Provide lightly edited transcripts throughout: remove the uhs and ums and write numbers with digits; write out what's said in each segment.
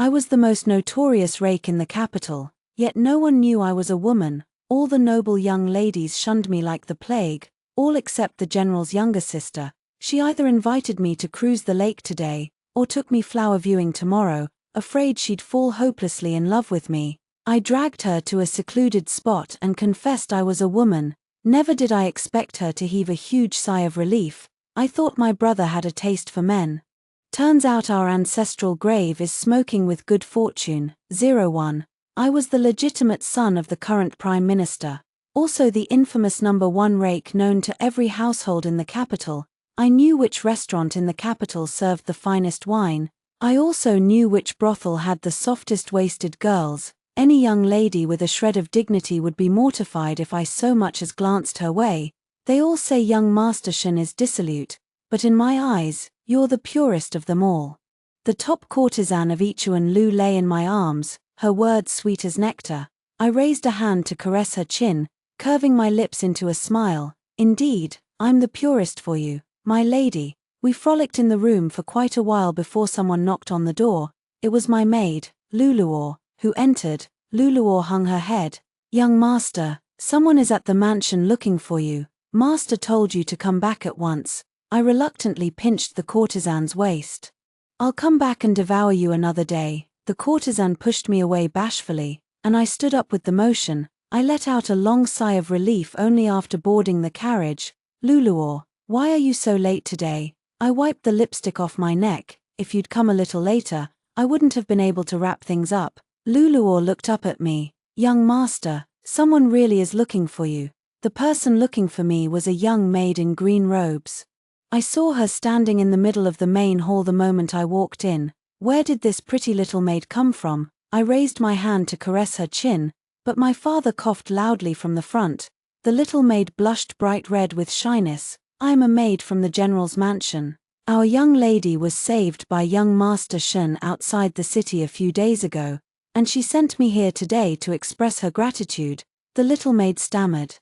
I was the most notorious rake in the capital, yet no one knew I was a woman. All the noble young ladies shunned me like the plague, all except the general's younger sister. She either invited me to cruise the lake today, or took me flower viewing tomorrow, afraid she'd fall hopelessly in love with me. I dragged her to a secluded spot and confessed I was a woman. Never did I expect her to heave a huge sigh of relief. I thought my brother had a taste for men. Turns out our ancestral grave is smoking with good fortune. 01. I was the legitimate son of the current Prime Minister, also the infamous #1 rake known to every household in the capital. I knew which restaurant in the capital served the finest wine. I also knew which brothel had the softest waisted girls. Any young lady with a shred of dignity would be mortified if I so much as glanced her way. They all say young Master Shen is dissolute, but in my eyes, you're the purest of them all. The top courtesan of Ichuan Lu lay in my arms, her words sweet as nectar. I raised a hand to caress her chin, curving my lips into a smile. Indeed, I'm the purest for you, my lady. We frolicked in the room for quite a while before someone knocked on the door. It was my maid, Luluor, who entered. Luluor hung her head. Young master, someone is at the mansion looking for you. Master told you to come back at once. I reluctantly pinched the courtesan's waist. I'll come back and devour you another day. The courtesan pushed me away bashfully, and I stood up with the motion. I let out a long sigh of relief only after boarding the carriage. Luluor, why are you so late today? I wiped the lipstick off my neck. If you'd come a little later, I wouldn't have been able to wrap things up. Luluor looked up at me. Young master, someone really is looking for you. The person looking for me was a young maid in green robes. I saw her standing in the middle of the main hall the moment I walked in. Where did this pretty little maid come from? I raised my hand to caress her chin, but my father coughed loudly from the front. The little maid blushed bright red with shyness. I am a maid from the general's mansion. Our young lady was saved by young Master Shen outside the city a few days ago, and she sent me here today to express her gratitude, the little maid stammered.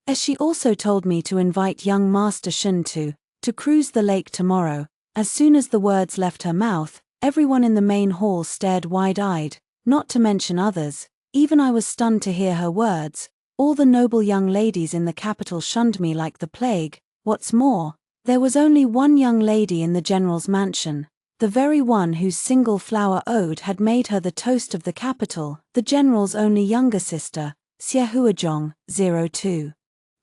As she also told me to invite young Master Shen to cruise the lake tomorrow. As soon as the words left her mouth, everyone in the main hall stared wide-eyed, not to mention others. Even I was stunned to hear her words. All the noble young ladies in the capital shunned me like the plague. What's more, there was only one young lady in the general's mansion, the very one whose single flower ode had made her the toast of the capital, the general's only younger sister, Xiahuazhong, 02.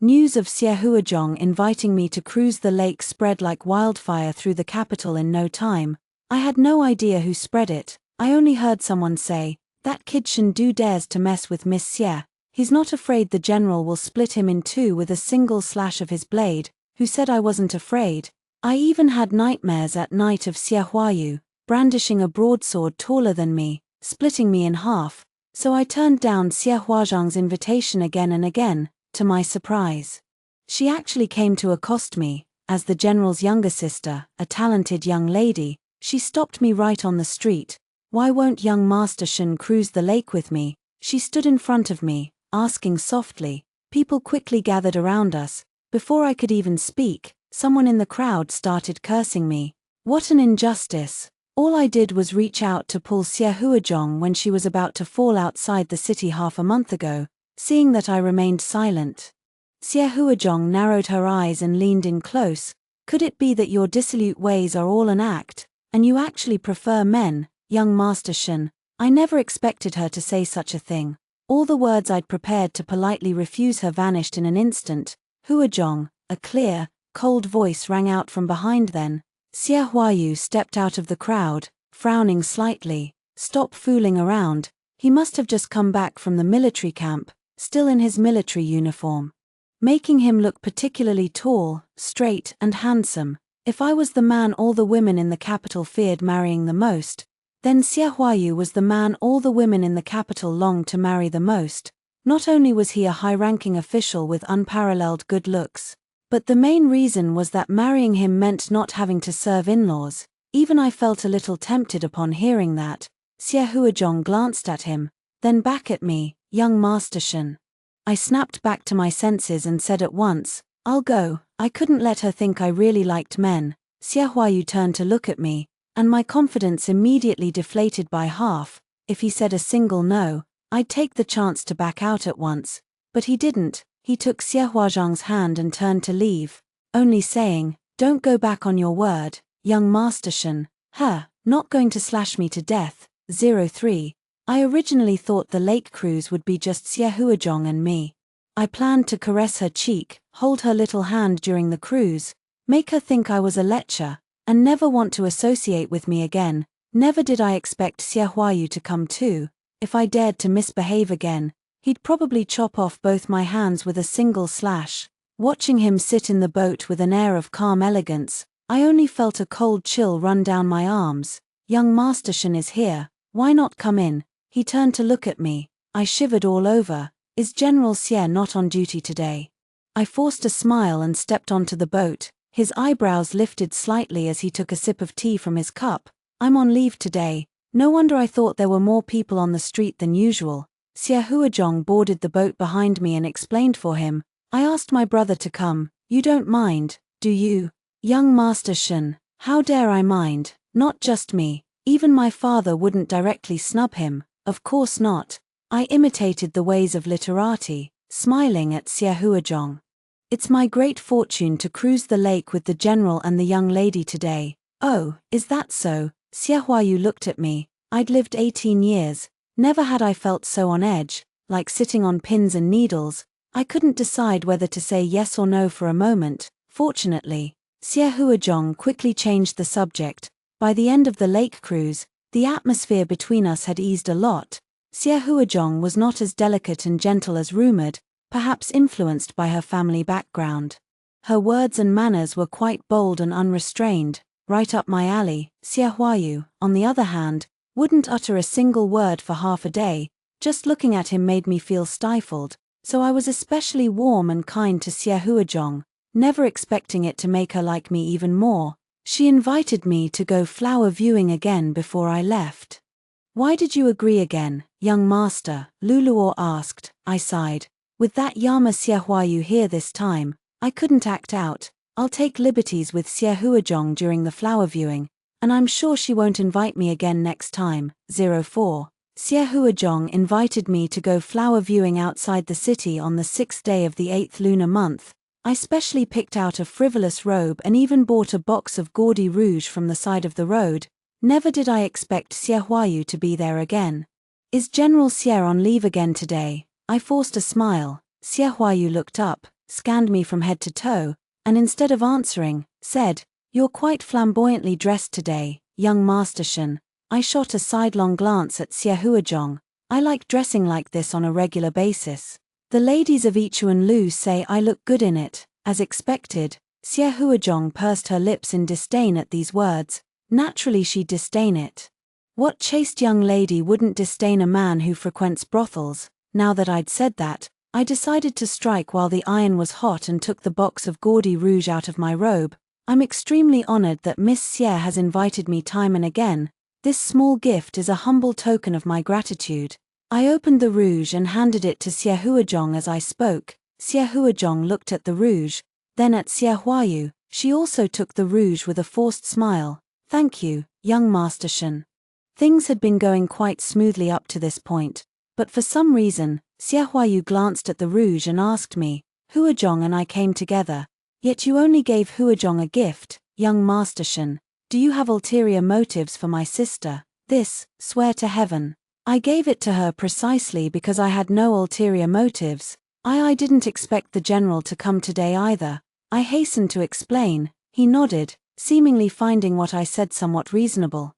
News of Xiahuazhong inviting me to cruise the lake spread like wildfire through the capital in no time. I had no idea who spread it. I only heard someone say, "That kid Shen Du dares to mess with Miss Xie. He's not afraid the general will split him in two with a single slash of his blade." Who said I wasn't afraid? I even had nightmares at night of Xie Huayu, brandishing a broadsword taller than me, splitting me in half, so I turned down Xie Huazhang's invitation again and again, to my surprise. She actually came to accost me, as the general's younger sister, a talented young lady. She stopped me right on the street. Why won't young Master Shen cruise the lake with me? She stood in front of me, asking softly. People quickly gathered around us. Before I could even speak, someone in the crowd started cursing me. What an injustice. All I did was reach out to pull Xiahuazhong when she was about to fall outside the city half a month ago. Seeing that I remained silent, Xiahuazhong narrowed her eyes and leaned in close. Could it be that your dissolute ways are all an act, and you actually prefer men, young Master Shen? I never expected her to say such a thing. All the words I'd prepared to politely refuse her vanished in an instant. Huazhong, a clear, cold voice rang out from behind then. Xie Huayu stepped out of the crowd, frowning slightly. Stop fooling around. He must have just come back from the military camp, still in his military uniform, making him look particularly tall, straight, and handsome. If I was the man all the women in the capital feared marrying the most, then Xie Huayu was the man all the women in the capital longed to marry the most. Not only was he a high-ranking official with unparalleled good looks, but the main reason was that marrying him meant not having to serve in-laws. Even I felt a little tempted upon hearing that. Xiahuazhong glanced at him, then back at me. Young Master Shen. I snapped back to my senses and said at once, "I'll go." I couldn't let her think I really liked men. Xie Huayu turned to look at me. and my confidence immediately deflated by half. If he said a single no, I'd take the chance to back out at once. But he didn't. He took Xie Huazhang's hand and turned to leave, only saying, "Don't go back on your word, young Master Shen. Not going to slash me to death." 03. I originally thought the lake cruise would be just Xie Huazhang and me. I planned to caress her cheek, hold her little hand during the cruise, make her think I was a lecher, and never want to associate with me again. Never did I expect Xie Huayu to come too. If I dared to misbehave again, he'd probably chop off both my hands with a single slash. Watching him sit in the boat with an air of calm elegance, I only felt a cold chill run down my arms. "Young Master Shen is here, why not come in?" He turned to look at me. I shivered all over. "Is General Xie not on duty today?" I forced a smile and stepped onto the boat. His eyebrows lifted slightly as he took a sip of tea from his cup. "I'm on leave today." No wonder I thought there were more people on the street than usual. Xie Huazhang boarded the boat behind me and explained for him. "I asked my brother to come. You don't mind, do you?" "Young Master Shen, how dare I mind? Not just me. Even my father wouldn't directly snub him." "Of course not." I imitated the ways of literati, smiling at Xie Huazhang. "It's my great fortune to cruise the lake with the general and the young lady today." "Oh, is that so?" Xie Huayu looked at me. I'd lived 18 years. Never had I felt so on edge, like sitting on pins and needles. I couldn't decide whether to say yes or no for a moment. Fortunately, Xie Huazhang quickly changed the subject. By the end of the lake cruise, the atmosphere between us had eased a lot. Xie Huazhang was not as delicate and gentle as rumored, perhaps influenced by her family background. Her words and manners were quite bold and unrestrained, right up my alley. Xie Huayu, on the other hand, wouldn't utter a single word for half a day. Just looking at him made me feel stifled, so I was especially warm and kind to Xie Huazhang, never expecting it to make her like me even more. She invited me to go flower viewing again before I left. "Why did you agree again, young master?" Luluo asked. I sighed. With that Yama Xie Huayu here this time, I couldn't act out. I'll take liberties with Xie Huazhang during the flower viewing, and I'm sure she won't invite me again next time. 04. Xie Huazhang invited me to go flower viewing outside the city on the 6th day of the 8th lunar month. I specially picked out a frivolous robe and even bought a box of gaudy rouge from the side of the road. Never did I expect Xie Huayu to be there again. "Is General Xie on leave again today?" I forced a smile. Xie Huayu looked up, scanned me from head to toe, and instead of answering, said, "You're quite flamboyantly dressed today, young Master Shen." I shot a sidelong glance at Xie Huazhang. "I like dressing like this on a regular basis. The ladies of Ichuan Lu say I look good in it." As expected, Xie Huazhang pursed her lips in disdain at these words. Naturally she'd disdain it. What chaste young lady wouldn't disdain a man who frequents brothels? Now that I'd said that, I decided to strike while the iron was hot and took the box of gaudy rouge out of my robe. "I'm extremely honored that Miss Xie has invited me time and again. This small gift is a humble token of my gratitude." I opened the rouge and handed it to Xie Huazhang as I spoke. Xie Huazhang looked at the rouge, then at Xie Huayu. She also took the rouge with a forced smile. "Thank you, young Master Shen." Things had been going quite smoothly up to this point, but for some reason, Xie Huayu glanced at the rouge and asked me, "Huazhang and I came together, yet you only gave Huazhang a gift, young Master Shen. Do you have ulterior motives for my sister?" "This, swear to heaven." I gave it to her precisely because I had no ulterior motives. I didn't expect the general to come today either. I hastened to explain. He nodded, seemingly finding what I said somewhat reasonable.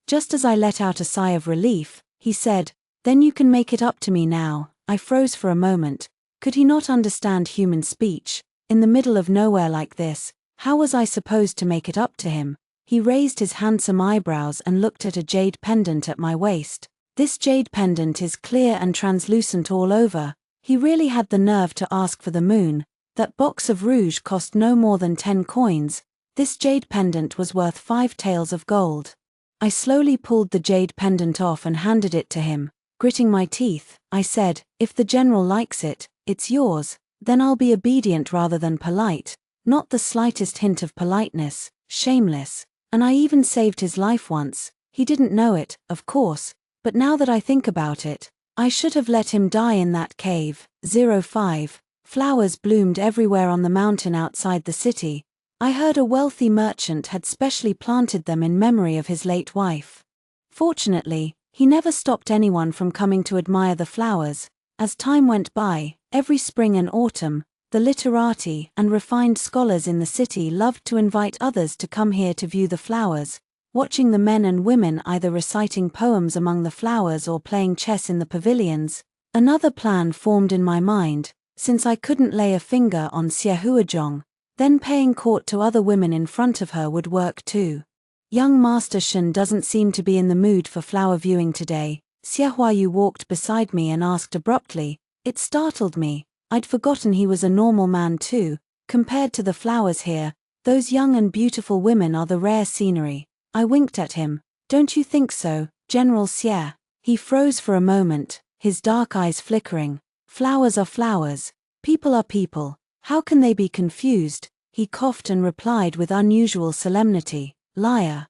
Just as I let out a sigh of relief, he said, "Then you can make it up to me now." I froze for a moment. Could he not understand human speech? In the middle of nowhere like this, how was I supposed to make it up to him? He raised his handsome eyebrows and looked at a jade pendant at my waist. "This jade pendant is clear and translucent all over." He really had the nerve to ask for the moon. That box of rouge cost no more than 10 coins. This jade pendant was worth 5 taels of gold. I slowly pulled the jade pendant off and handed it to him. Gritting my teeth, I said, "If the general likes it, it's yours." Then I'll be obedient rather than polite. Not the slightest hint of politeness. Shameless. And I even saved his life once. He didn't know it, of course, but now that I think about it, I should have let him die in that cave. 05. Flowers bloomed everywhere on the mountain outside the city. I heard a wealthy merchant had specially planted them in memory of his late wife. Fortunately, he never stopped anyone from coming to admire the flowers. As time went by, every spring and autumn, the literati and refined scholars in the city loved to invite others to come here to view the flowers, watching the men and women either reciting poems among the flowers or playing chess in the pavilions. Another plan formed in my mind, since I couldn't lay a finger on Xiahuazhong, then paying court to other women in front of her would work too. Young Master Shen doesn't seem to be in the mood for flower viewing today. Xiahuayu walked beside me and asked abruptly. It startled me. I'd forgotten he was a normal man too. Compared to the flowers here, those young and beautiful women are the rare scenery. I winked at him. Don't you think so, General Xie? He froze for a moment, his dark eyes flickering. Flowers are flowers. People are people. How can they be confused? He coughed and replied with unusual solemnity. Liar.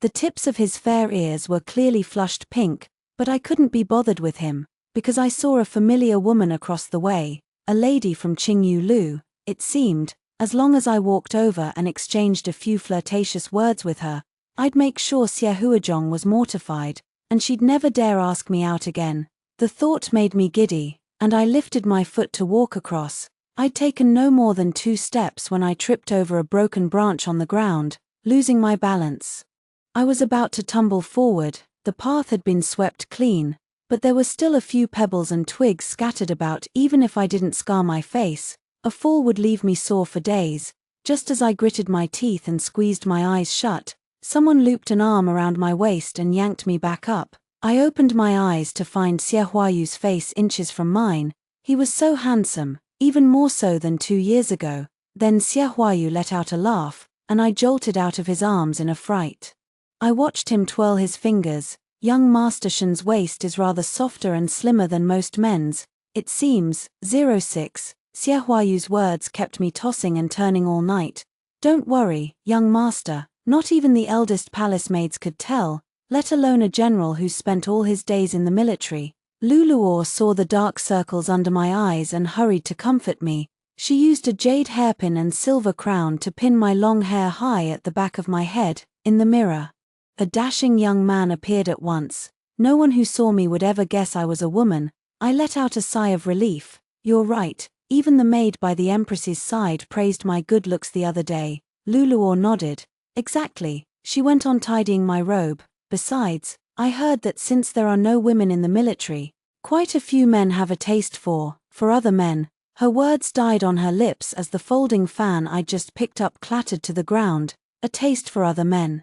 The tips of his fair ears were clearly flushed pink, but I couldn't be bothered with him, because I saw a familiar woman across the way, a lady from Qingyu Lu, it seemed. As long as I walked over and exchanged a few flirtatious words with her, I'd make sure Xiahuazhong was mortified, and she'd never dare ask me out again. The thought made me giddy, and I lifted my foot to walk across. I'd taken no more than 2 steps when I tripped over a broken branch on the ground, losing my balance. I was about to tumble forward. The path had been swept clean, but there were still a few pebbles and twigs scattered about. Even if I didn't scar my face, a fall would leave me sore for days. Just as I gritted my teeth and squeezed my eyes shut, someone looped an arm around my waist and yanked me back up. I opened my eyes to find Xiahuayu's face inches from mine. He was so handsome, even more so than 2 years ago. Then Xiahuayu let out a laugh, and I jolted out of his arms in a fright. I watched him twirl his fingers. Young Master Shen's waist is rather softer and slimmer than most men's, it seems. 06. Xiahuayu's words kept me tossing and turning all night. Don't worry, young master, not even the eldest palace maids could tell, let alone a general who spent all his days in the military. Luluor saw the dark circles under my eyes and hurried to comfort me. She used a jade hairpin and silver crown to pin my long hair high at the back of my head. In the mirror, a dashing young man appeared at once. No one who saw me would ever guess I was a woman. I let out a sigh of relief. You're right, even the maid by the Empress's side praised my good looks the other day. Luluor nodded. Exactly. She went on tidying my robe. Besides, I heard that since there are no women in the military, quite a few men have a taste for other men. Her words died on her lips as the folding fan I'd just picked up clattered to the ground. A taste for other men.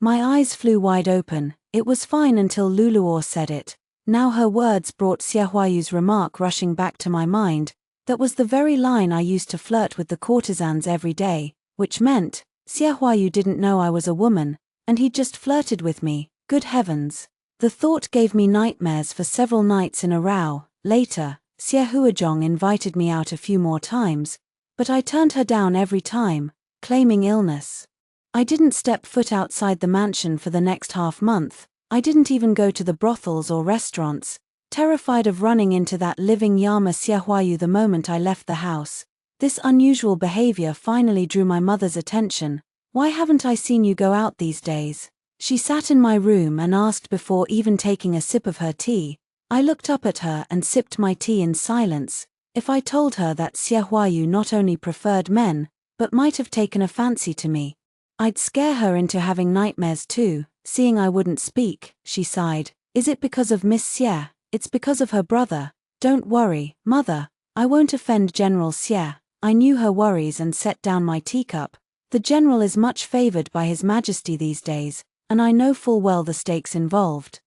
My eyes flew wide open. It was fine until Luluor said it. Now her words brought Xiahuayu's remark rushing back to my mind. That was the very line I used to flirt with the courtesans every day, which meant Xiahuayu didn't know I was a woman, and he'd just flirted with me. Good heavens. The thought gave me nightmares for several nights in a row. Later, Xiahuazhong invited me out a few more times, but I turned her down every time, claiming illness. I didn't step foot outside the mansion for the next half-month. I didn't even go to the brothels or restaurants, terrified of running into that living llama Xiahuayu the moment I left the house. This unusual behavior finally drew my mother's attention. Why haven't I seen you go out these days? She sat in my room and asked before even taking a sip of her tea. I looked up at her and sipped my tea in silence. If I told her that Xiahuayu not only preferred men, but might have taken a fancy to me, I'd scare her into having nightmares too. Seeing I wouldn't speak, she sighed. Is it because of Miss Xie? It's because of her brother. Don't worry, mother. I won't offend General Xie. I knew her worries and set down my teacup. The general is much favored by His Majesty these days, and I know full well the stakes involved.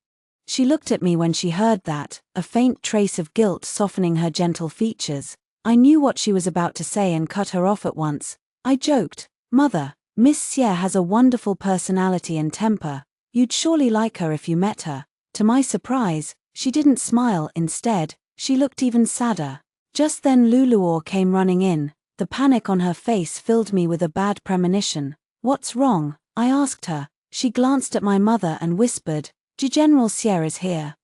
She looked at me when she heard that, a faint trace of guilt softening her gentle features. I knew what she was about to say and cut her off at once. I joked, Mother, Miss Xie has a wonderful personality and temper. You'd surely like her if you met her. To my surprise, she didn't smile. Instead, she looked even sadder. Just then Luluor came running in. The panic on her face filled me with a bad premonition. What's wrong? I asked her. She glanced at my mother and whispered, General Xie is here.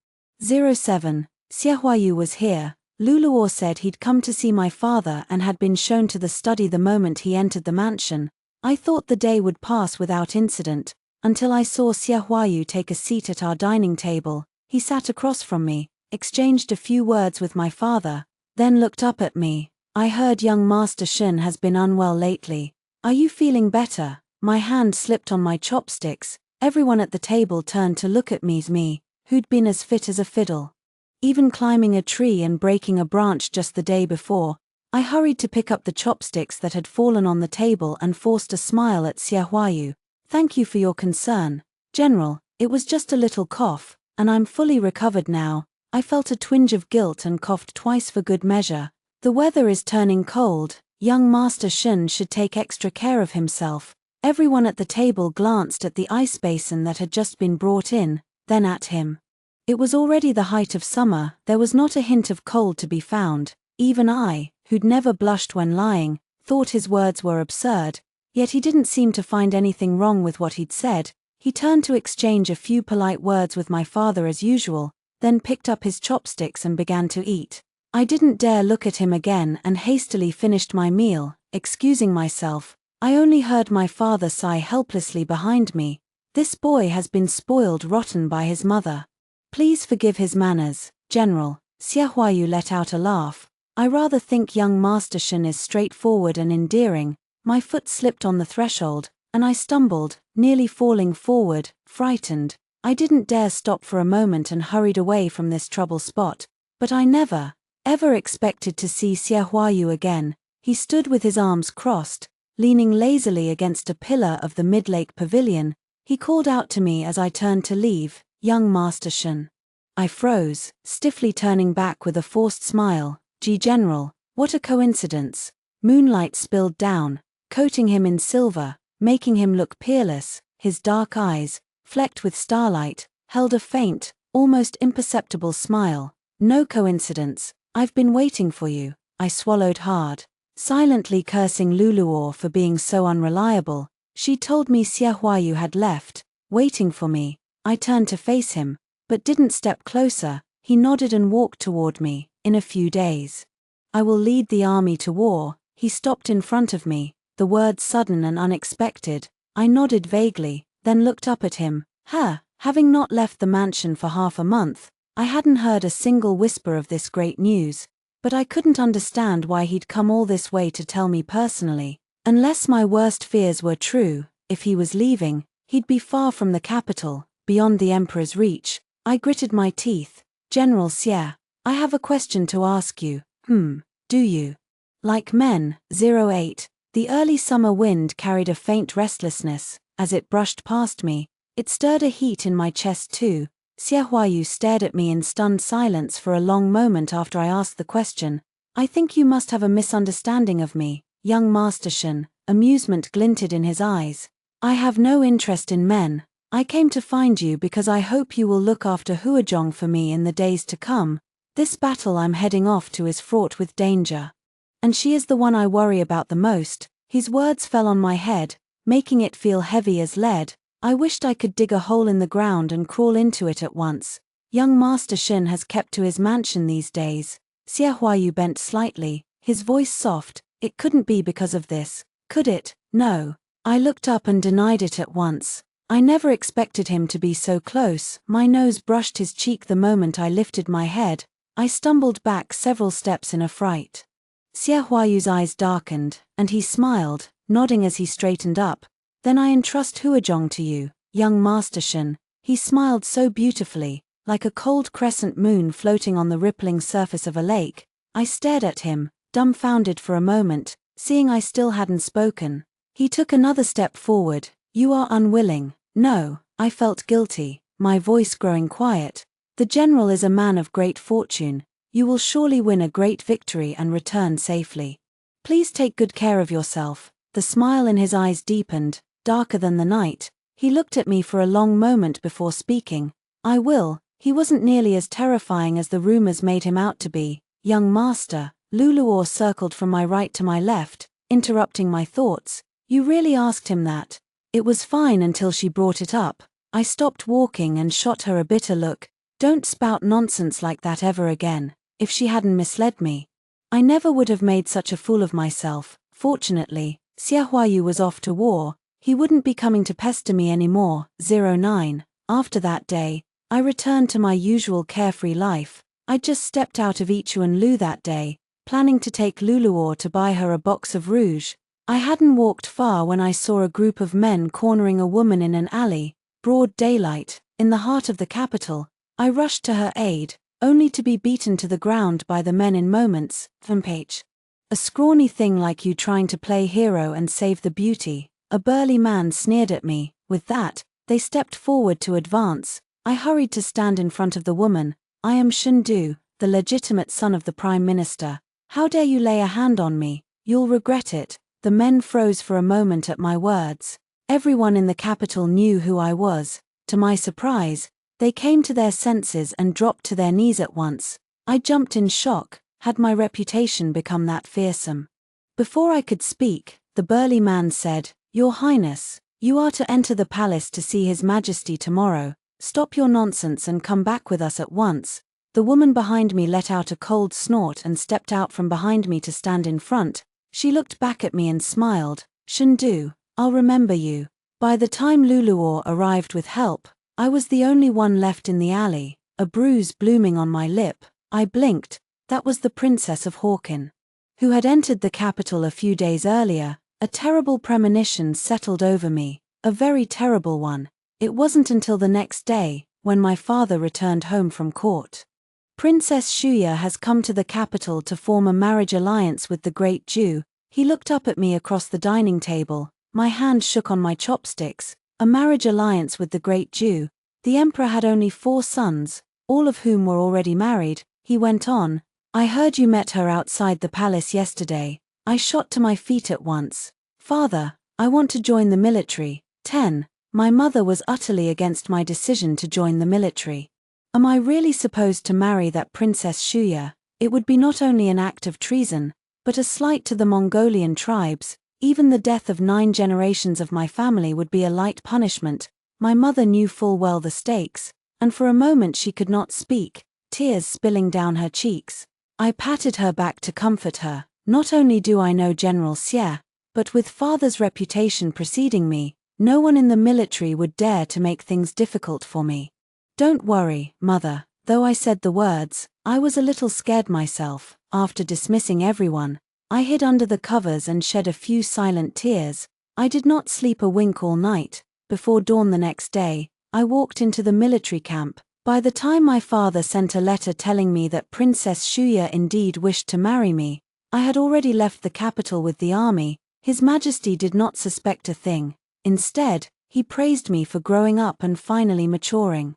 07. Xie Huayu was here. Luluo said he'd come to see my father and had been shown to the study the moment he entered the mansion. I thought the day would pass without incident, until I saw Xie Huayu take a seat at our dining table. He sat across from me, exchanged a few words with my father, then looked up at me. I heard young Master Shen has been unwell lately. Are you feeling better? My hand slipped on my chopsticks. Everyone at the table turned to look at me, who'd been as fit as a fiddle. Even climbing a tree and breaking a branch just the day before. I hurried to pick up the chopsticks that had fallen on the table and forced a smile at Xie Huayu. Thank you for your concern, General. It was just a little cough, and I'm fully recovered now. I felt a twinge of guilt and coughed twice for good measure. The weather is turning cold. Young Master Shen should take extra care of himself. Everyone at the table glanced at the ice basin that had just been brought in, then at him. It was already the height of summer. There was not a hint of cold to be found. Even I, who'd never blushed when lying, thought his words were absurd, yet he didn't seem to find anything wrong with what he'd said. He turned to exchange a few polite words with my father as usual, then picked up his chopsticks and began to eat. I didn't dare look at him again and hastily finished my meal, excusing myself. I only heard my father sigh helplessly behind me. This boy has been spoiled rotten by his mother. Please forgive his manners, General. Xie Huayu let out a laugh. I rather think young Master Shen is straightforward and endearing. My foot slipped on the threshold, and I stumbled, nearly falling forward, frightened. I didn't dare stop for a moment and hurried away from this trouble spot. But I never, ever expected to see Xie Huayu again. He stood with his arms crossed, leaning lazily against a pillar of the mid-lake pavilion. He called out to me as I turned to leave, young Master Shen. I froze, stiffly turning back with a forced smile. General, what a coincidence. Moonlight spilled down, coating him in silver, making him look peerless. His dark eyes, flecked with starlight, held a faint, almost imperceptible smile. No coincidence. I've been waiting for you. I swallowed hard, silently cursing Luluo for being so unreliable. She told me Xie Huayu had left, waiting for me. I turned to face him, but didn't step closer. He nodded and walked toward me. In a few days, I will lead the army to war. He stopped in front of me, the words sudden and unexpected. I nodded vaguely, then looked up at him. Having not left the mansion for half a month, I hadn't heard a single whisper of this great news, but I couldn't understand why he'd come all this way to tell me personally. Unless my worst fears were true, if he was leaving, he'd be far from the capital, beyond the Emperor's reach. I gritted my teeth. General Xie, I have a question to ask you. Do you like men? 08. The early summer wind carried a faint restlessness. As it brushed past me, it stirred a heat in my chest too. Xie Huayu stared at me in stunned silence for a long moment after I asked the question. I think you must have a misunderstanding of me, young Master Shen. Amusement glinted in his eyes. I have no interest in men. I came to find you because I hope you will look after Huazhong for me in the days to come. This battle I'm heading off to is fraught with danger. And she is the one I worry about the most. His words fell on my head, making it feel heavy as lead. I wished I could dig a hole in the ground and crawl into it at once. Young Master Shen has kept to his mansion these days. Xie Huayu bent slightly, his voice soft. It couldn't be because of this, could it? No. I looked up and denied it at once. I never expected him to be so close. My nose brushed his cheek the moment I lifted my head. I stumbled back several steps in a fright. Xie Huayu's eyes darkened, and he smiled, nodding as he straightened up. Then I entrust Huazhong to you, young Master Shen. He smiled so beautifully, like a cold crescent moon floating on the rippling surface of a lake. I stared at him, dumbfounded for a moment, seeing I still hadn't spoken. He took another step forward. You are unwilling. No, I felt guilty, my voice growing quiet. The general is a man of great fortune. You will surely win a great victory and return safely. Please take good care of yourself. The smile in his eyes deepened, darker than the night. He looked at me for a long moment before speaking. I will. He wasn't nearly as terrifying as the rumors made him out to be. Young master. Luluo circled from my right to my left, interrupting my thoughts. You really asked him that? It was fine until she brought it up. I stopped walking and shot her a bitter look. Don't spout nonsense like that ever again. If she hadn't misled me, I never would have made such a fool of myself. Fortunately, Xia Huayu was off to war. He wouldn't be coming to pester me anymore. 09. After that day, I returned to my usual carefree life. I just stepped out of Ichuan Lu that day, planning to take Luluor to buy her a box of rouge. I hadn't walked far when I saw a group of men cornering a woman in an alley, broad daylight, in the heart of the capital. I rushed to her aid, only to be beaten to the ground by the men in moments. A scrawny thing like you trying to play hero and save the beauty. A burly man sneered at me. With that, they stepped forward to advance. I hurried to stand in front of the woman. I am Shendu, the legitimate son of the Prime Minister. How dare you lay a hand on me? You'll regret it. The men froze for a moment at my words. Everyone in the capital knew who I was. To my surprise, they came to their senses and dropped to their knees at once. I jumped in shock. Had my reputation become that fearsome? Before I could speak, the burly man said, "Your Highness, you are to enter the palace to see His Majesty tomorrow. Stop your nonsense and come back with us at once." The woman behind me let out a cold snort and stepped out from behind me to stand in front. She looked back at me and smiled. "Shendu, I'll remember you." By the time Luluor arrived with help, I was the only one left in the alley, a bruise blooming on my lip. I blinked. That was the Princess of Hawkin, who had entered the capital a few days earlier. A terrible premonition settled over me, a very terrible one. It wasn't until the next day, when my father returned home from court. "Princess Shuya has come to the capital to form a marriage alliance with the great Jew." He looked up at me across the dining table. My hand shook on my chopsticks. A marriage alliance with the great Jew. The emperor had only 4 sons, all of whom were already married. He went on, "I heard you met her outside the palace yesterday." I shot to my feet at once. "Father, I want to join the military." 10. My mother was utterly against my decision to join the military. Am I really supposed to marry that Princess Shuya? It would be not only an act of treason, but a slight to the Mongolian tribes. Even the death of 9 generations of my family would be a light punishment. My mother knew full well the stakes, and for a moment she could not speak, tears spilling down her cheeks. I patted her back to comfort her. Not only do I know General Xie, but with father's reputation preceding me, no one in the military would dare to make things difficult for me. "Don't worry, mother." Though I said the words, I was a little scared myself. After dismissing everyone, I hid under the covers and shed a few silent tears. I did not sleep a wink all night. Before dawn the next day, I walked into the military camp. By the time my father sent a letter telling me that Princess Shuya indeed wished to marry me, I had already left the capital with the army. His Majesty did not suspect a thing. Instead, he praised me for growing up and finally maturing.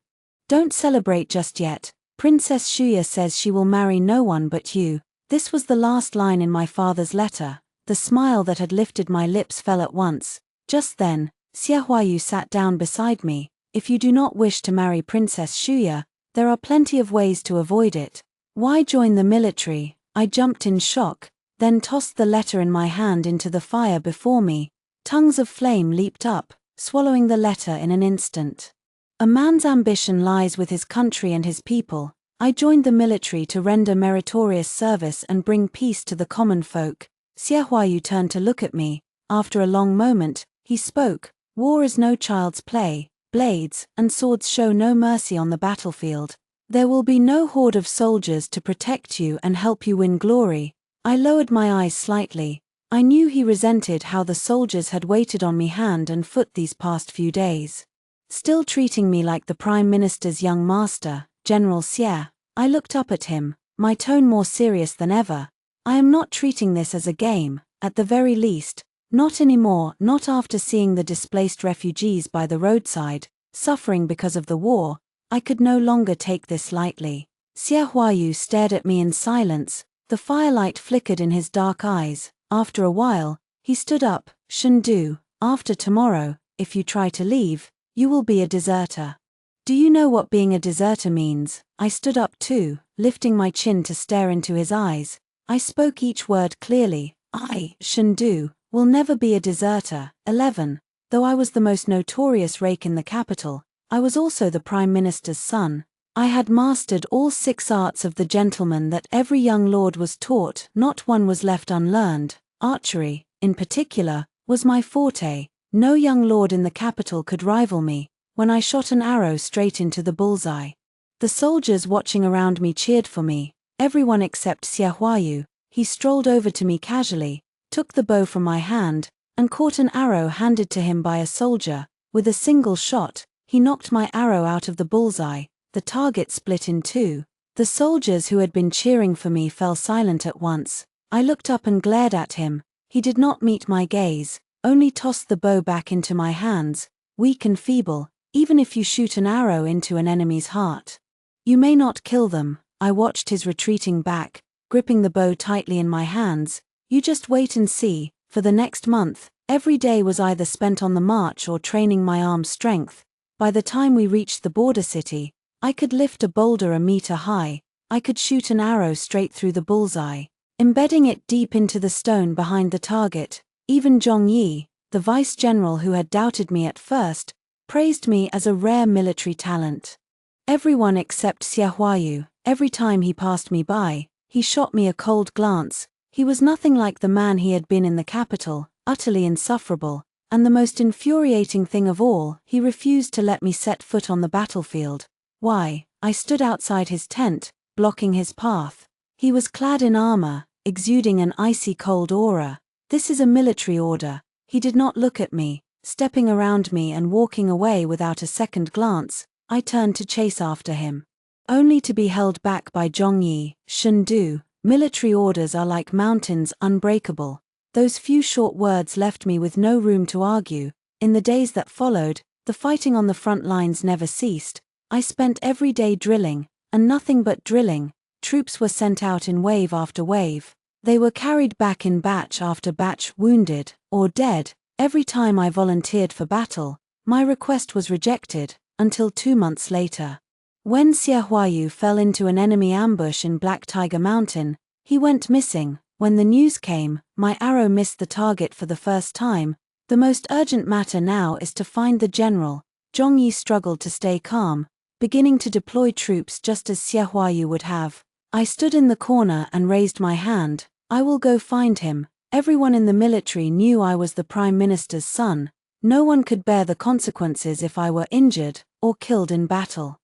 "Don't celebrate just yet. Princess Shuya says she will marry no one but you." This was the last line in my father's letter. The smile that had lifted my lips fell at once. Just then, Xia Huayu sat down beside me. "If you do not wish to marry Princess Shuya, there are plenty of ways to avoid it. Why join the military?" I jumped in shock, then tossed the letter in my hand into the fire before me. Tongues of flame leaped up, swallowing the letter in an instant. A man's ambition lies with his country and his people. I joined the military to render meritorious service and bring peace to the common folk. Xia Huayu turned to look at me. After a long moment, he spoke. "War is no child's play. Blades and swords show no mercy on the battlefield. There will be no horde of soldiers to protect you and help you win glory." I lowered my eyes slightly. I knew he resented how the soldiers had waited on me hand and foot these past few days, still treating me like the Prime Minister's young master, General Xie. I looked up at him, my tone more serious than ever. "I am not treating this as a game, at the very least, not anymore, not after seeing the displaced refugees by the roadside, suffering because of the war. I could no longer take this lightly." Xia Huayu stared at me in silence. The firelight flickered in his dark eyes. After a while, he stood up. "Shendu, after tomorrow, if you try to leave, you will be a deserter. Do you know what being a deserter means?" I stood up too, lifting my chin to stare into his eyes. I spoke each word clearly. "I, Shendu, will never be a deserter." 11. Though I was the most notorious rake in the capital, I was also the Prime Minister's son. I had mastered all 6 arts of the gentleman that every young lord was taught, not one was left unlearned. Archery, in particular, was my forte. No young lord in the capital could rival me, when I shot an arrow straight into the bullseye. The soldiers watching around me cheered for me, everyone except Xiaohuayu. He strolled over to me casually, took the bow from my hand, and caught an arrow handed to him by a soldier. With a single shot, he knocked my arrow out of the bullseye. The target split in 2. The soldiers who had been cheering for me fell silent at once. I looked up and glared at him. He did not meet my gaze, only tossed the bow back into my hands. Weak and feeble, even if you shoot an arrow into an enemy's heart, you may not kill them. I watched his retreating back, gripping the bow tightly in my hands. You just wait and see. For the next month, every day was either spent on the march or training my arm strength. By the time we reached the border city, I could lift a boulder a meter high. I could shoot an arrow straight through the bullseye, embedding it deep into the stone behind the target. Even Zhong Yi, the vice-general who had doubted me at first, praised me as a rare military talent. Everyone except Xiaohuayu, every time he passed me by, he shot me a cold glance. He was nothing like the man he had been in the capital, utterly insufferable, and the most infuriating thing of all, he refused to let me set foot on the battlefield. Why? I stood outside his tent, blocking his path. He was clad in armor, exuding an icy cold aura. This is a military order. He did not look at me, stepping around me and walking away without a second glance. I turned to chase after him, only to be held back by Zhong Yi. Shendu, military orders are like mountains, unbreakable. Those few short words left me with no room to argue. In the days that followed, the fighting on the front lines never ceased. I spent every day drilling, and nothing but drilling. Troops were sent out in wave after wave. They were carried back in batch after batch, wounded or dead. Every time I volunteered for battle, my request was rejected, until 2 months later. When Xiaohuayu fell into an enemy ambush in Black Tiger Mountain, he went missing. When the news came, my arrow missed the target for the first time. The most urgent matter now is to find the general. Zhong Yi struggled to stay calm, beginning to deploy troops just as Xiaohuayu would have. I stood in the corner and raised my hand. I will go find him. Everyone in the military knew I was the Prime Minister's son. No one could bear the consequences if I were injured or killed in battle.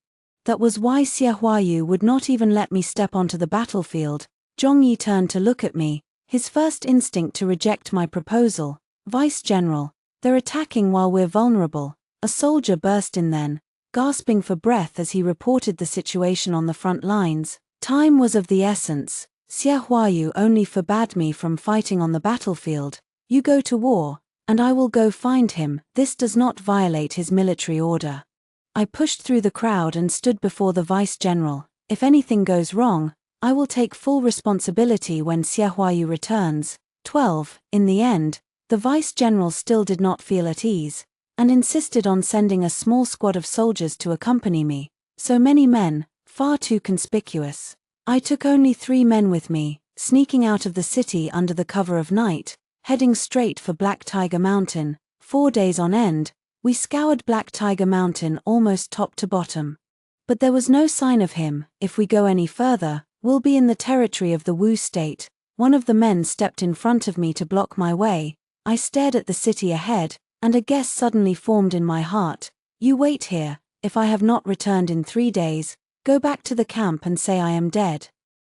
That was why Xiaohuayu would not even let me step onto the battlefield. Zhong Yi turned to look at me, his first instinct to reject my proposal. Vice-General, they're attacking while we're vulnerable. A soldier burst in then, gasping for breath as he reported the situation on the front lines. Time was of the essence. Xiaohuayu only forbade me from fighting on the battlefield. You go to war, and I will go find him. This does not violate his military order. I pushed through the crowd and stood before the vice-general. If anything goes wrong, I will take full responsibility when Xiaohuayu returns. 12. In the end, the vice-general still did not feel at ease, and insisted on sending a small squad of soldiers to accompany me. So many men, far too conspicuous. I took only 3 men with me, sneaking out of the city under the cover of night, heading straight for Black Tiger Mountain. 4 days on end, we scoured Black Tiger Mountain almost top to bottom. But there was no sign of him. If we go any further, we'll be in the territory of the Wu state. One of the men stepped in front of me to block my way. I stared at the city ahead, and a guess suddenly formed in my heart. You wait here. If I have not returned in 3 days, go back to the camp and say I am dead.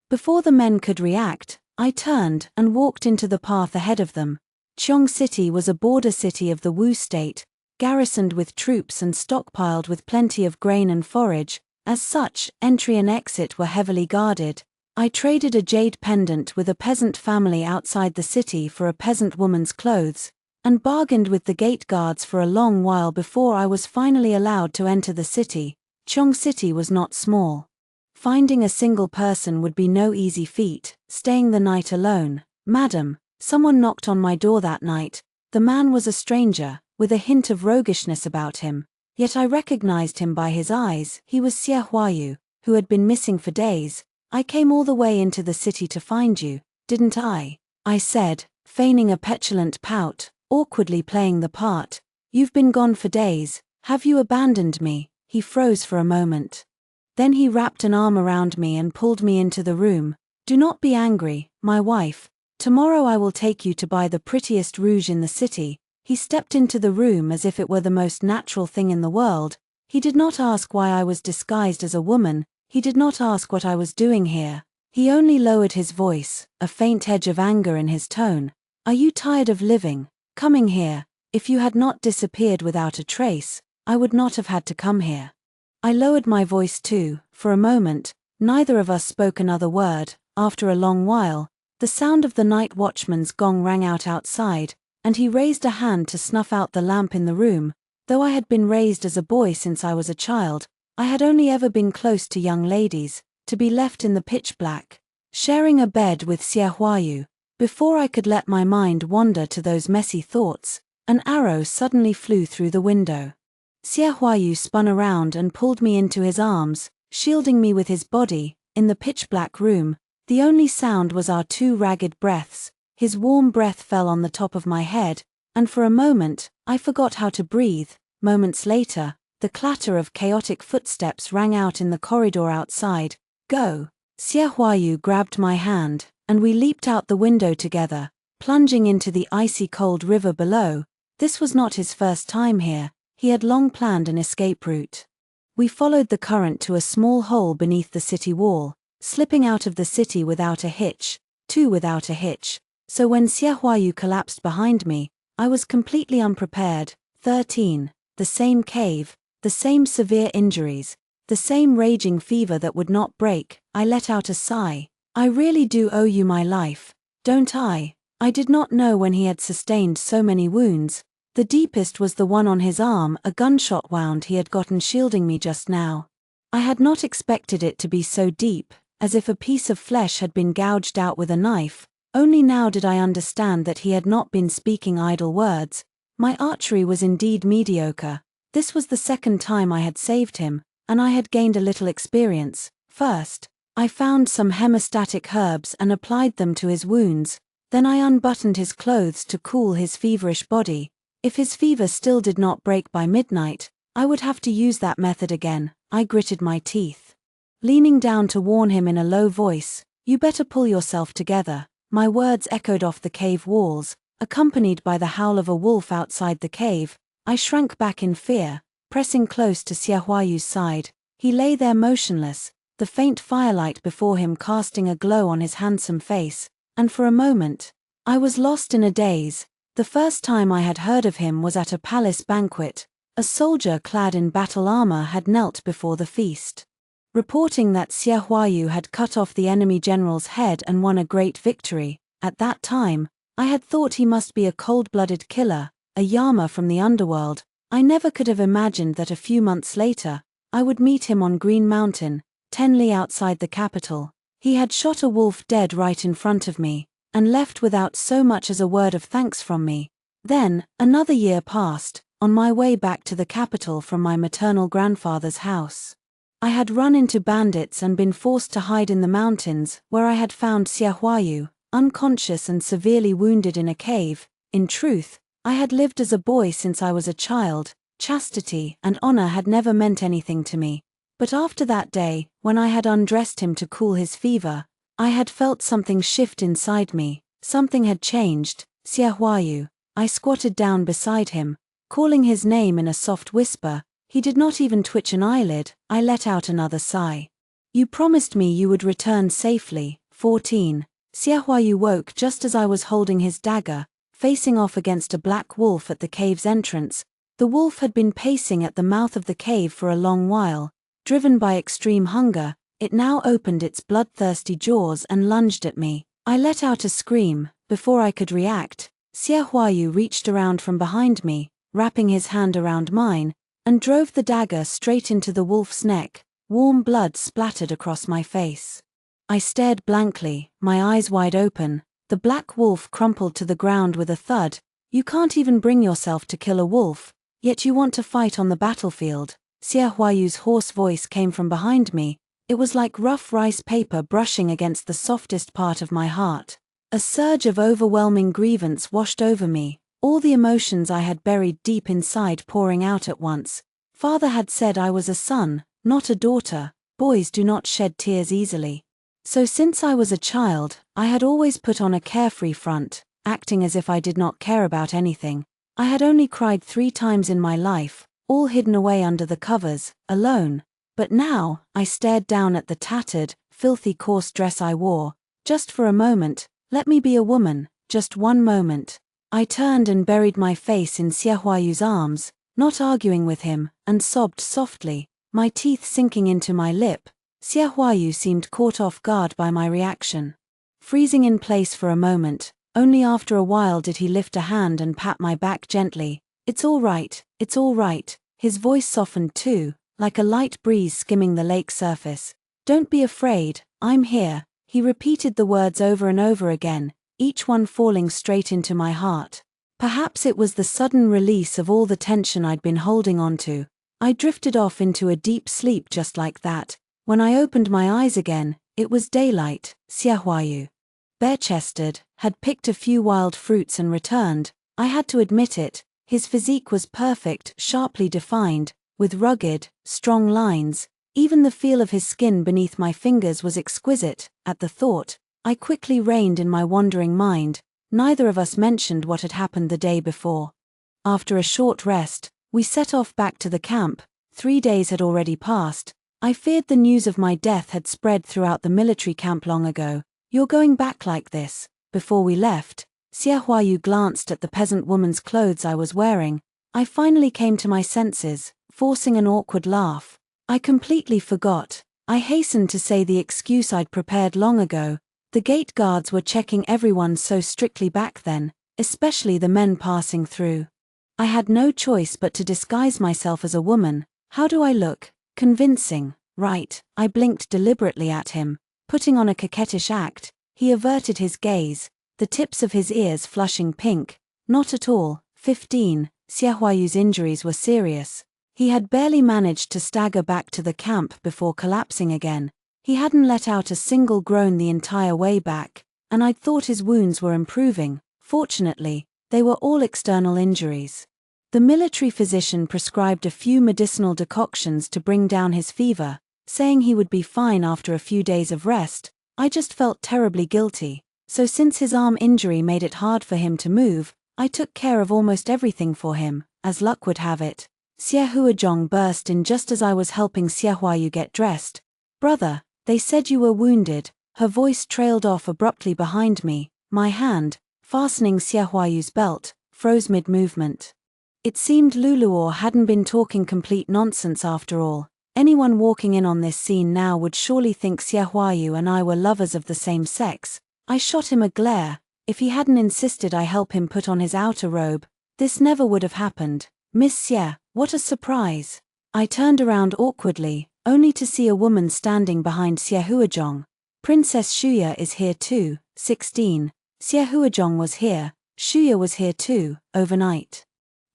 Before the men could react, I turned and walked into the path ahead of them. Qiong City was a border city of the Wu state, garrisoned with troops and stockpiled with plenty of grain and forage. As such, entry and exit were heavily guarded. I traded a jade pendant with a peasant family outside the city for a peasant woman's clothes, and bargained with the gate guards for a long while before I was finally allowed to enter the city. Qiong City was not small. Finding a single person would be no easy feat. Staying the night alone. Madam, someone knocked on my door that night. The man was a stranger, with a hint of roguishness about him, yet I recognized him by his eyes. He was Xiaohuayu, who had been missing for days. I came all the way into the city to find you, didn't I? I said, feigning a petulant pout, awkwardly playing the part. You've been gone for days. Have you abandoned me? He froze for a moment. Then he wrapped an arm around me and pulled me into the room. Do not be angry, my wife. Tomorrow I will take you to buy the prettiest rouge in the city. He stepped into the room as if it were the most natural thing in the world. He did not ask why I was disguised as a woman. He did not ask what I was doing here. He only lowered his voice, a faint edge of anger in his tone. Are you tired of living? Coming here? If you had not disappeared without a trace, I would not have had to come here. I lowered my voice too. For a moment, neither of us spoke another word. After a long while, the sound of the night watchman's gong rang out outside, and he raised a hand to snuff out the lamp in the room. Though I had been raised as a boy since I was a child, I had only ever been close to young ladies, to be left in the pitch black, sharing a bed with Xianxia. Before I could let my mind wander to those messy thoughts, an arrow suddenly flew through the window. Xianxia spun around and pulled me into his arms, shielding me with his body. In the pitch-black room, the only sound was our two ragged breaths. His warm breath fell on the top of my head, and for a moment, I forgot how to breathe. Moments later, the clatter of chaotic footsteps rang out in the corridor outside. Go! Xianxia grabbed my hand, and we leaped out the window together, plunging into the icy cold river below. This was not his first time here. He had long planned an escape route. We followed the current to a small hole beneath the city wall, slipping out of the city without a hitch, without a hitch. So when Xianxia collapsed behind me, I was completely unprepared. 13. The same cave, the same severe injuries, the same raging fever that would not break. I let out a sigh. I really do owe you my life, don't I? I did not know when he had sustained so many wounds. The deepest was the one on his arm, a gunshot wound he had gotten shielding me just now. I had not expected it to be so deep, as if a piece of flesh had been gouged out with a knife. Only now did I understand that he had not been speaking idle words. My archery was indeed mediocre. This was the second time I had saved him, and I had gained a little experience. First, I found some hemostatic herbs and applied them to his wounds. Then I unbuttoned his clothes to cool his feverish body. If his fever still did not break by midnight, I would have to use that method again. I gritted my teeth, leaning down to warn him in a low voice, "You better pull yourself together." My words echoed off the cave walls, accompanied by the howl of a wolf outside the cave. I shrank back in fear, pressing close to Xianxia's side. He lay there motionless, the faint firelight before him casting a glow on his handsome face, and for a moment, I was lost in a daze. The first time I had heard of him was at a palace banquet. A soldier clad in battle armor had knelt before the feast, reporting that Xianxia had cut off the enemy general's head and won a great victory. At that time, I had thought he must be a cold-blooded killer, a Yama from the underworld. I never could have imagined that a few months later, I would meet him on Green Mountain, 10 li outside the capital. He had shot a wolf dead right in front of me, and left without so much as a word of thanks from me. Then, another year passed, on my way back to the capital from my maternal grandfather's house. I had run into bandits and been forced to hide in the mountains, where I had found Xianxia, unconscious and severely wounded in a cave. In truth, I had lived as a boy since I was a child. Chastity and honor had never meant anything to me. But after that day, when I had undressed him to cool his fever, I had felt something shift inside me. Something had changed. Xianxia. I squatted down beside him, calling his name in a soft whisper. He did not even twitch an eyelid. I let out another sigh. You promised me you would return safely. 14. Xianxia woke just as I was holding his dagger, facing off against a black wolf at the cave's entrance. The wolf had been pacing at the mouth of the cave for a long while. Driven by extreme hunger, it now opened its bloodthirsty jaws and lunged at me. I let out a scream. Before I could react, Xianxia reached around from behind me, wrapping his hand around mine, and drove the dagger straight into the wolf's neck. Warm blood splattered across my face. I stared blankly, my eyes wide open. The black wolf crumpled to the ground with a thud. You can't even bring yourself to kill a wolf, yet you want to fight on the battlefield. Xianxia's hoarse voice came from behind me. It was like rough rice paper brushing against the softest part of my heart. A surge of overwhelming grievance washed over me. all the emotions I had buried deep inside pouring out at once. Father had said I was a son, not a daughter. Boys do not shed tears easily. So since I was a child, I had always put on a carefree front, acting as if I did not care about anything. I had only cried 3 times in my life, all hidden away under the covers, alone. But now, I stared down at the tattered, filthy coarse dress I wore. Just for a moment, let me be a woman, just one moment. I turned and buried my face in Xiaohuayu's arms, not arguing with him, and sobbed softly, my teeth sinking into my lip. Xiaohuayu seemed caught off guard by my reaction. Freezing in place for a moment, only after a while did he lift a hand and pat my back gently. It's all right, it's all right. His voice softened too, like a light breeze skimming the lake surface. Don't be afraid, I'm here. He repeated the words over and over again, each one falling straight into my heart. Perhaps it was the sudden release of all the tension I'd been holding on to. I drifted off into a deep sleep just like that. When I opened my eyes again, it was daylight. Xiaohuayu, bare-chested, had picked a few wild fruits and returned. I had to admit it, his physique was perfect, sharply defined, with rugged, strong lines. Even the feel of his skin beneath my fingers was exquisite. At the thought, I quickly reined in my wandering mind. Neither of us mentioned what had happened the day before. After a short rest, we set off back to the camp. 3 days had already passed. I feared the news of my death had spread throughout the military camp long ago. You're going back like this? Before we left, Xiaohuayu glanced at the peasant woman's clothes I was wearing. I finally came to my senses, forcing an awkward laugh. I completely forgot. I hastened to say the excuse I'd prepared long ago. The gate guards were checking everyone so strictly back then, especially the men passing through. I had no choice but to disguise myself as a woman. How do I look? Convincing, right? I blinked deliberately at him, putting on a coquettish act. He averted his gaze, the tips of his ears flushing pink. Not at all. 15. Xiaohuayu's injuries were serious. He had barely managed to stagger back to the camp before collapsing again. He hadn't let out a single groan the entire way back, and I'd thought his wounds were improving. Fortunately, they were all external injuries. The military physician prescribed a few medicinal decoctions to bring down his fever, saying he would be fine after a few days of rest. I just felt terribly guilty. So since his arm injury made it hard for him to move, I took care of almost everything for him. As luck would have it, Xiaohuajong burst in just as I was helping Xiaohuayu get dressed. Brother, they said you were wounded. Her voice trailed off abruptly behind me. My hand, fastening Xiaohuayu's belt, froze mid-movement. It seemed Luluor hadn't been talking complete nonsense after all. Anyone walking in on this scene now would surely think Xiaohuayu and I were lovers of the same sex. I shot him a glare. If he hadn't insisted I help him put on his outer robe, this never would have happened. Miss Xie, what a surprise. I turned around awkwardly, only to see a woman standing behind Xiaohuajong. Princess Shuya is here too. 16. Xiaohuajong was here. Shuya was here too, overnight.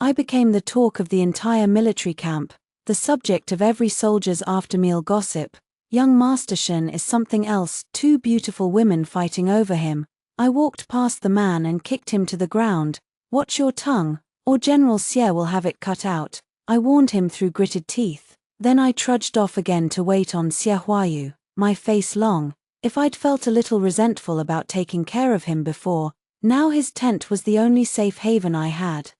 I became the talk of the entire military camp, the subject of every soldier's after-meal gossip. Young Master Shen is something else, 2 beautiful women fighting over him. I walked past the man and kicked him to the ground. Watch your tongue, or General Xie will have it cut out, I warned him through gritted teeth. Then I trudged off again to wait on Xiaohuayu, my face long. If I'd felt a little resentful about taking care of him before, now his tent was the only safe haven I had.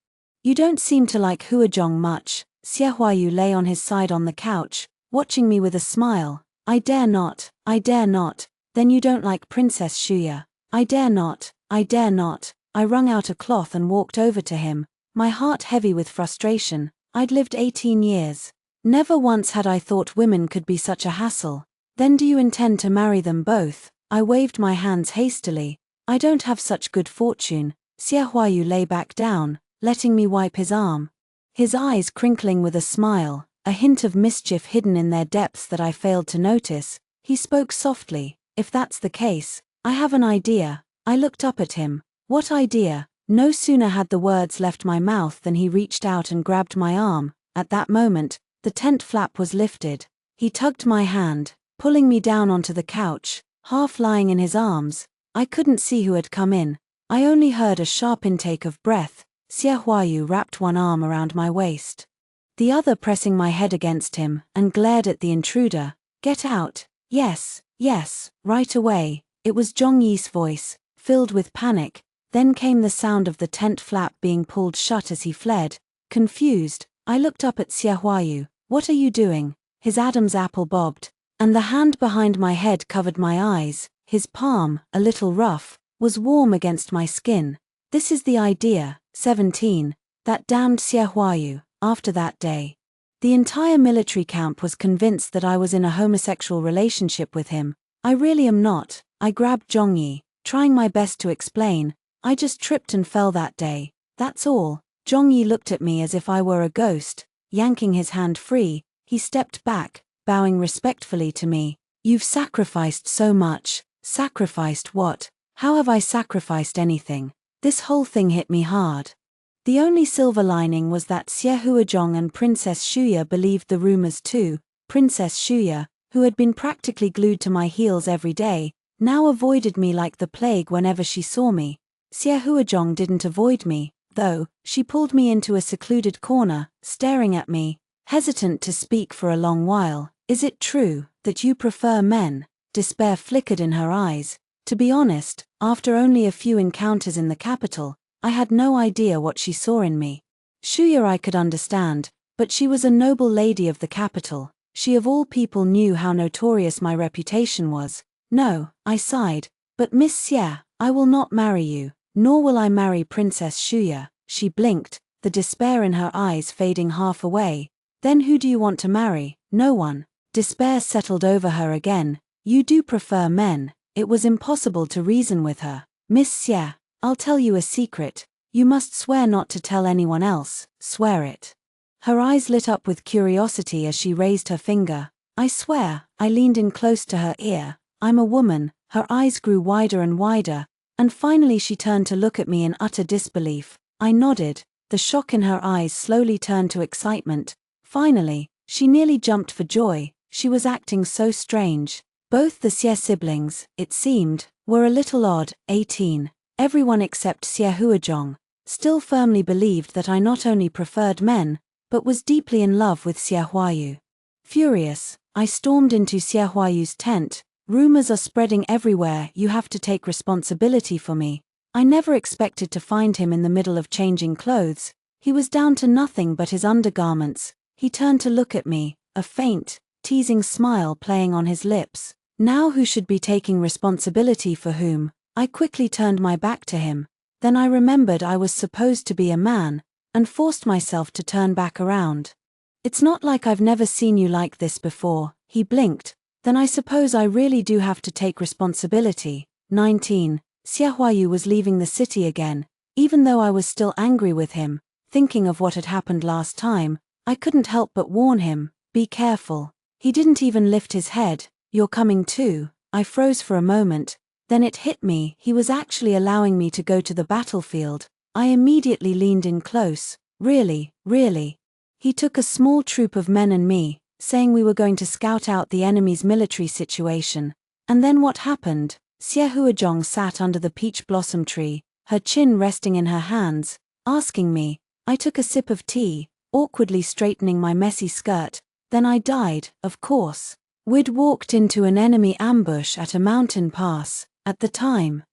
You don't seem to like Huajong much. Xiaohuayu lay on his side on the couch, watching me with a smile. I dare not, I dare not. Then you don't like Princess Shuya. I dare not, I dare not. I wrung out a cloth and walked over to him, my heart heavy with frustration. I'd lived 18 years. Never once had I thought women could be such a hassle. Then do you intend to marry them both? I waved my hands hastily. I don't have such good fortune. Xiaohuayu lay back down, letting me wipe his arm. His eyes crinkling with a smile, a hint of mischief hidden in their depths that I failed to notice. He spoke softly. If that's the case, I have an idea. I looked up at him. What idea? No sooner had the words left my mouth than he reached out and grabbed my arm. At that moment, the tent flap was lifted. He tugged my hand, pulling me down onto the couch, half lying in his arms. I couldn't see who had come in. I only heard a sharp intake of breath. Xie Huayu wrapped one arm around my waist, the other pressing my head against him, and glared at the intruder. "Get out." "Yes, yes, right away." It was Zhongyi's voice, filled with panic. Then came the sound of the tent flap being pulled shut as he fled. Confused, I looked up at Xie Huayu. "What are you doing?" His Adam's apple bobbed, and the hand behind my head covered my eyes. His palm, a little rough, was warm against my skin. This is the idea. 17. That damned Xie Huayu. After that day, the entire military camp was convinced that I was in a homosexual relationship with him. I really am not. I grabbed Zhongyi, trying my best to explain. "I just tripped and fell that day. That's all." Zhongyi looked at me as if I were a ghost. Yanking his hand free, he stepped back, bowing respectfully to me. "You've sacrificed so much." "Sacrificed what? How have I sacrificed anything?" This whole thing hit me hard. The only silver lining was that Xie Huazhong and Princess Shuya believed the rumors too. Princess Shuya, who had been practically glued to my heels every day, now avoided me like the plague whenever she saw me. Xie Huazhong didn't avoid me, though. She pulled me into a secluded corner, staring at me, hesitant to speak for a long while. "Is it true that you prefer men?" Despair flickered in her eyes. To be honest, after only a few encounters in the capital, I had no idea what she saw in me. Shuya I could understand, but she was a noble lady of the capital. She of all people knew how notorious my reputation was. "No," I sighed, "but Miss Xie, I will not marry you, nor will I marry Princess Shuya." She blinked, the despair in her eyes fading half away. "Then who do you want to marry?" "No one." Despair settled over her again. "You do prefer men." It was impossible to reason with her. "Miss Xie, I'll tell you a secret. You must swear not to tell anyone else. Swear it." Her eyes lit up with curiosity as she raised her finger. "I swear." I leaned in close to her ear. "I'm a woman." Her eyes grew wider and wider, and finally she turned to look at me in utter disbelief. I nodded. The shock in her eyes slowly turned to excitement. Finally, she nearly jumped for joy. She was acting so strange. Both the Xie siblings, it seemed, were a little odd. 18. Everyone except Xie Huazhong still firmly believed that I not only preferred men, but was deeply in love with Xie Huayu. Furious, I stormed into Xie Huayu's tent. "Rumors are spreading everywhere. You have to take responsibility for me." I never expected to find him in the middle of changing clothes. He was down to nothing but his undergarments. He turned to look at me, a faint, teasing smile playing on his lips. Now who should be taking responsibility for whom? I quickly turned my back to him. Then I remembered I was supposed to be a man, and forced myself to turn back around. "It's not like I've never seen you like this before." He blinked. "Then I suppose I really do have to take responsibility." 19. Xie Huayu was leaving the city again. Even though I was still angry with him, thinking of what had happened last time, I couldn't help but warn him, "Be careful." He didn't even lift his head. "You're coming too." I froze for a moment. Then it hit me, he was actually allowing me to go to the battlefield. I immediately leaned in close. "Really, really?" He took a small troop of men and me, saying we were going to scout out the enemy's military situation. And then what happened? Xie Huazhong sat under the peach blossom tree, her chin resting in her hands, asking me. I took a sip of tea, awkwardly straightening my messy skirt. Then I died, of course. We'd walked into an enemy ambush at a mountain pass. At the time,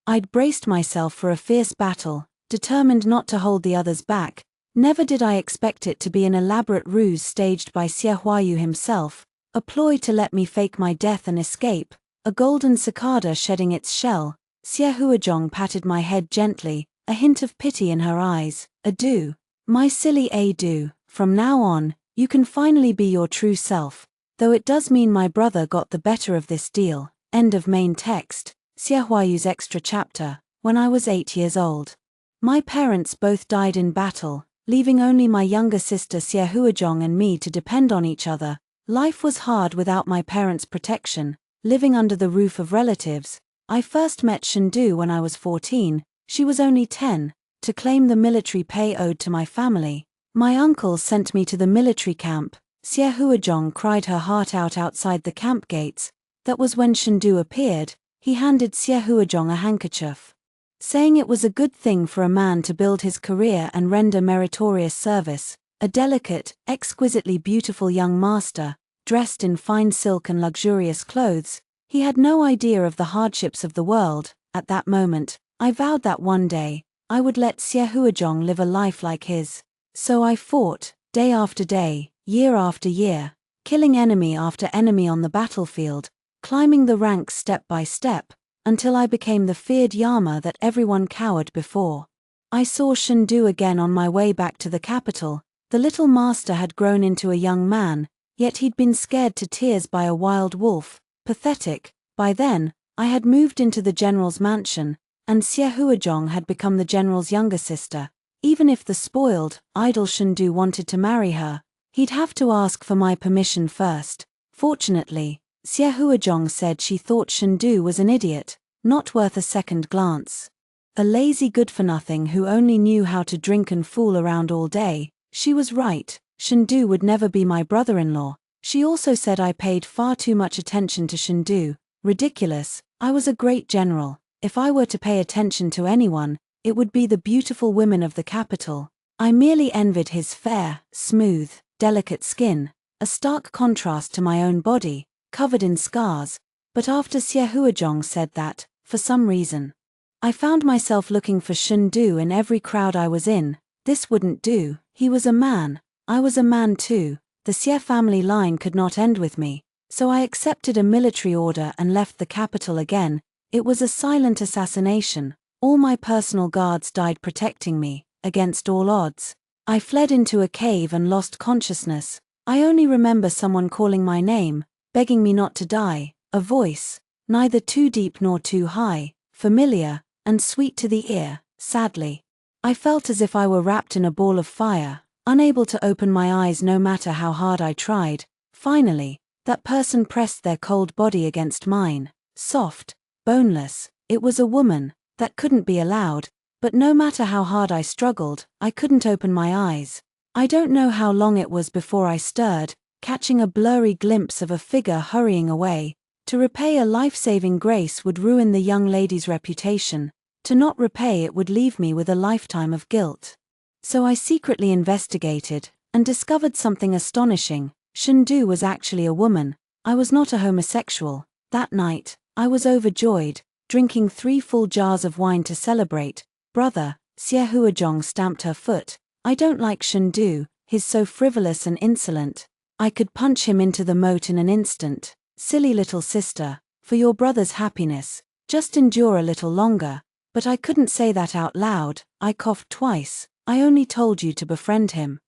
I'd braced myself for a fierce battle, determined not to hold the others back. Never did I expect it to be an elaborate ruse staged by Xie Huayu himself, a ploy to let me fake my death and escape, a golden cicada shedding its shell. Xie Huazhong patted my head gently, a hint of pity in her eyes. "Adu. My silly Adu. From now on, you can finally be your true self. Though it does mean my brother got the better of this deal." End of main text. Xie Huayu's extra chapter. When I was 8 years old, my parents both died in battle, leaving only my younger sister Xie Huazhong and me to depend on each other. Life was hard without my parents' protection, living under the roof of relatives. I first met Shendu when I was 14, she was only 10, to claim the military pay owed to my family. My uncle sent me to the military camp. Xie Huazhong cried her heart out outside the camp gates. That was when Shendu appeared. He handed Xie Huazhong a handkerchief. saying it was a good thing for a man to build his career and render meritorious service. A delicate, exquisitely beautiful young master, dressed in fine silk and luxurious clothes, he had no idea of the hardships of the world. At that moment, I vowed that one day, I would let Xiahuazhong live a life like his. So I fought, day after day, year after year, killing enemy after enemy on the battlefield, climbing the ranks step by step, until I became the feared Yama that everyone cowered before. I saw Shendu again on my way back to the capital. The little master had grown into a young man, yet he'd been scared to tears by a wild wolf. Pathetic. By then, I had moved into the general's mansion, and Xiahuazhong had become the general's younger sister. Even if the spoiled, idle Shendu wanted to marry her, he'd have to ask for my permission first. Fortunately, Xiahuazhong said she thought Shendu was an idiot, not worth a second glance. A lazy good-for-nothing who only knew how to drink and fool around all day. She was right, Shendu would never be my brother-in-law. She also said I paid far too much attention to Shendu. Ridiculous. I was a great general. If I were to pay attention to anyone, it would be the beautiful women of the capital. I merely envied his fair, smooth, delicate skin, a stark contrast to my own body, covered in scars. But after Xiahuazhong said that, for some reason, I found myself looking for Shendu in every crowd I was in. This wouldn't do. He was a man. I was a man too. The Xie family line could not end with me. So I accepted a military order and left the capital again. It was a silent assassination. All my personal guards died protecting me, against all odds. I fled into a cave and lost consciousness. I only remember someone calling my name, begging me not to die. A voice, neither too deep nor too high, familiar, and sweet to the ear. Sadly, I felt as if I were wrapped in a ball of fire, unable to open my eyes no matter how hard I tried. Finally, that person pressed their cold body against mine, soft, boneless. It was a woman. That couldn't be allowed, but no matter how hard I struggled, I couldn't open my eyes. I don't know how long it was before I stirred, catching a blurry glimpse of a figure hurrying away. To repay a life-saving grace would ruin the young lady's reputation. To not repay it would leave me with a lifetime of guilt. So I secretly investigated, and discovered something astonishing. Shendu was actually a woman. I was not a homosexual. That night, I was overjoyed, drinking 3 full jars of wine to celebrate. Brother, Xiahuazhong stamped her foot. I don't like Shendu, he's so frivolous and insolent. I could punch him into the moat in an instant. Silly little sister, for your brother's happiness, just endure a little longer. But I couldn't say that out loud. I coughed twice. I only told you to befriend him,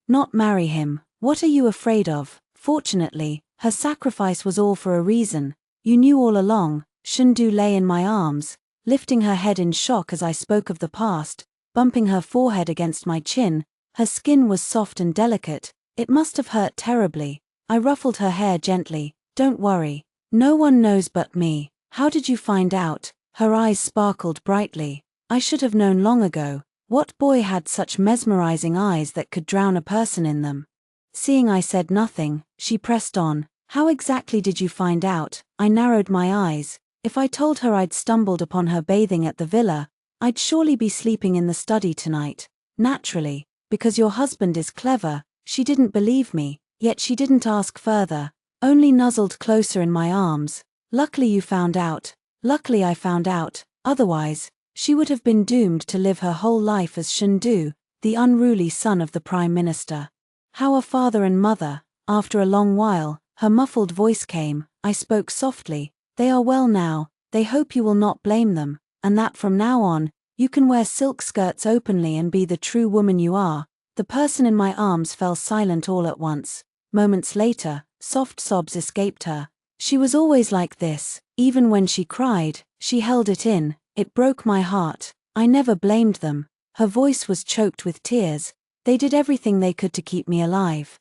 not marry him. What are you afraid of? Fortunately, her sacrifice was all for a reason. You knew all along. Shendu lay in my arms, lifting her head in shock as I spoke of the past, bumping her forehead against my chin. Her skin was soft and delicate. It must have hurt terribly. I ruffled her hair gently. Don't worry. No one knows but me. How did you find out? Her eyes sparkled brightly. I should have known long ago. What boy had such mesmerizing eyes that could drown a person in them? Seeing I said nothing, she pressed on. How exactly did you find out? I narrowed my eyes. If I told her I'd stumbled upon her bathing at the villa, I'd surely be sleeping in the study tonight. Naturally, because your husband is clever. She didn't believe me, yet she didn't ask further, only nuzzled closer in my arms. Luckily you found out. Luckily I found out. Otherwise, she would have been doomed to live her whole life as Shendu, the unruly son of the Prime Minister. How are father and mother? After a long while, her muffled voice came. I spoke softly. They are well now. They hope you will not blame them, and that from now on, you can wear silk skirts openly and be the true woman you are. The person in my arms fell silent all at once. Moments later, soft sobs escaped her. She was always like this. Even when she cried, she held it in. It broke my heart. I never blamed them. Her voice was choked with tears. They did everything they could to keep me alive.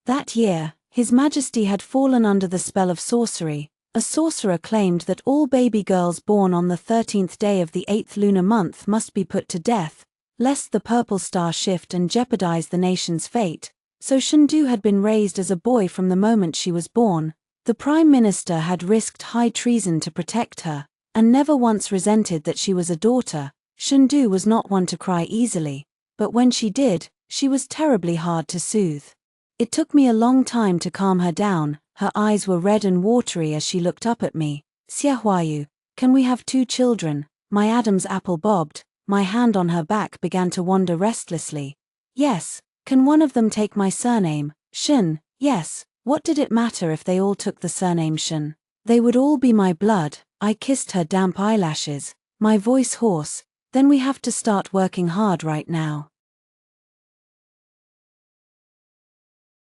That year, His Majesty had fallen under the spell of sorcery. A sorcerer claimed that all baby girls born on the 13th day of the 8th lunar month must be put to death, lest the purple star shift and jeopardize the nation's fate. So Shendu had been raised as a boy from the moment she was born. The Prime Minister had risked high treason to protect her, and never once resented that she was a daughter. Shendu was not one to cry easily, but when she did, she was terribly hard to soothe. It took me a long time to calm her down. Her eyes were red and watery as she looked up at me. Xiaohuayu, can we have 2 children? My Adam's apple bobbed, my hand on her back began to wander restlessly. Yes, can one of them take my surname, Shen? Yes, what did it matter if they all took the surname Shen? They would all be my blood. I kissed her damp eyelashes, my voice hoarse. Then we have to start working hard right now.